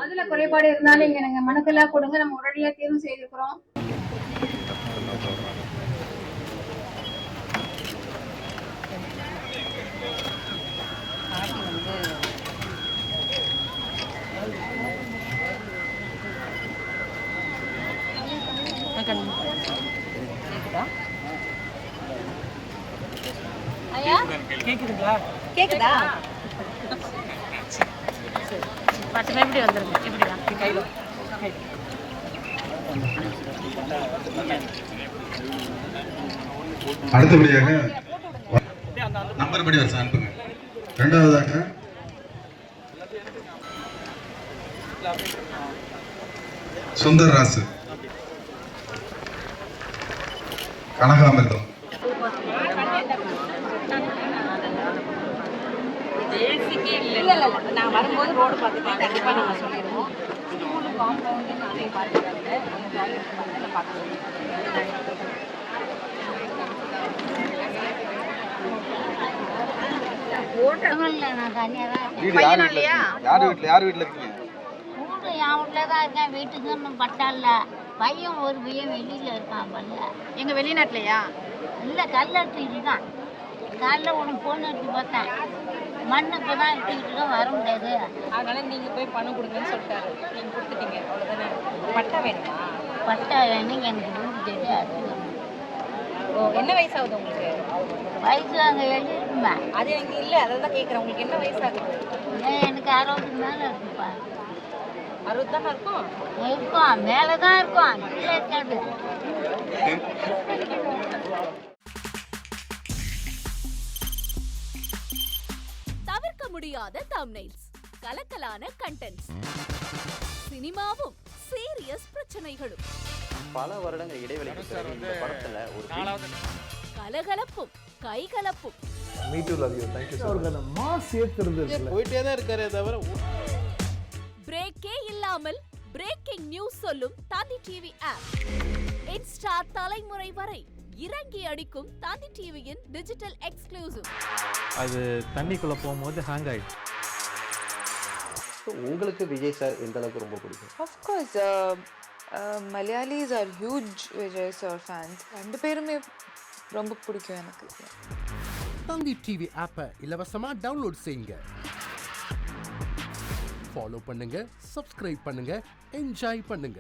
அதுல குறைபாடு இருந்தாலும் இங்க நாங்க மனுக்கெல்லாம் கொடுங்க, நம்ம உடனடியா தீர்வு செய்திருக்கிறோம். கேக்குதுங்களா? கேக்குதா? பச்சை எப்படி வந்துருங்க? எப்படியா? கையில அடுத்தபடியாக நம்பர் படி வருஷம் அனுப்புங்க. இரண்டாவதாக சுந்தர் ராசு, கனகாமிர்தம். நான் வரும்போது ரோடு பார்த்துக்கலாம், கண்டிப்பா நாங்க சொல்லிடுவோம். ஸ்கூலு காம்பவுண்டு நானே பார்த்துக்கிறேன். யார் வீட்டுல இருக்கீங்க? என் வீட்டுல தான் இருக்கேன். வீட்டுக்கு இன்னும் பட்டால பையன் ஒரு பையன் வெளியில இருக்கான். பல்ல எங்க வெளிநாட்டுலயா? இல்ல கல்லெடுத்துக்கிட்டு தான். காலைல உனக்கு பொண்ணு எடுத்து பார்த்தேன். மண் இப்போ தான் எடுத்துக்கிட்டு தான் வர முடியாது. அதனால நீங்க போய் பணம் கொடுங்கன்னு சொல்லிட்டாரு. நீங்க கொடுத்துட்டீங்க, அவ்வளவுதானே? பட்டா வேணுமா? பட்டா வேணும், எனக்கு வீடு தெரியாது. ஓ, என்ன வயசாகுது உங்களுக்கு? வயசு அங்கே எழுதிருக்குமே. அது எனக்கு இல்லை, அதை தான் கேட்குறேன். உங்களுக்கு என்ன வயசாகுது? எனக்கு 60 மேலே இருக்குப்பா. 60 தானே இருக்கும்? இருக்கும், மேலே தான் இருக்கும். கீழே இருக்காது. தவிர்க்க முடியாத தம்ப்நெயில்ஸ், கலக்கலான கண்டென்ட்ஸ், சினிமாவும் சீரியஸ் பிரச்சனைகளும், பல வருடங்கள் இடைவெளிக்கு பிறகு இந்த படத்துல ஒரு கலகலப்பும் கைகலப்பும். Me too love you. Thank you. அவருக்கு அந்த மாஸ் ஏத்துறது இல்ல, போயிட்டே தான் இருக்காரே தவிர பிரேக்கே இல்லாமல் பிரேக்கிங் நியூஸ் சொல்லும் தந்தி டிவி ஆப். இன்ஸ்டா தலைமுறை வரை இறங்கி அடிக்கும் தந்தி டிவியின் டிஜிட்டல் எக்ஸ்க்ளூசிவ். அது தண்ணிக்குள்ள போகும்போது ஹேங் ஆயிடுச்சு. உங்களுக்கு விஜய் சார் எந்த அளவுக்கு ரொம்ப பிடிக்கும்? Of course, Malayalis are huge Vijay sir fans. ரெண்டு பேருமே ரொம்ப பிடிக்கும் எனக்கு. தந்தி டிவி ஆப்பை இலவசமா டவுன்லோட் செய்யுங்க. ஃபாலோ பண்ணுங்க, சப்ஸ்கிரைப் பண்ணுங்க, என்ஜாய் பண்ணுங்க.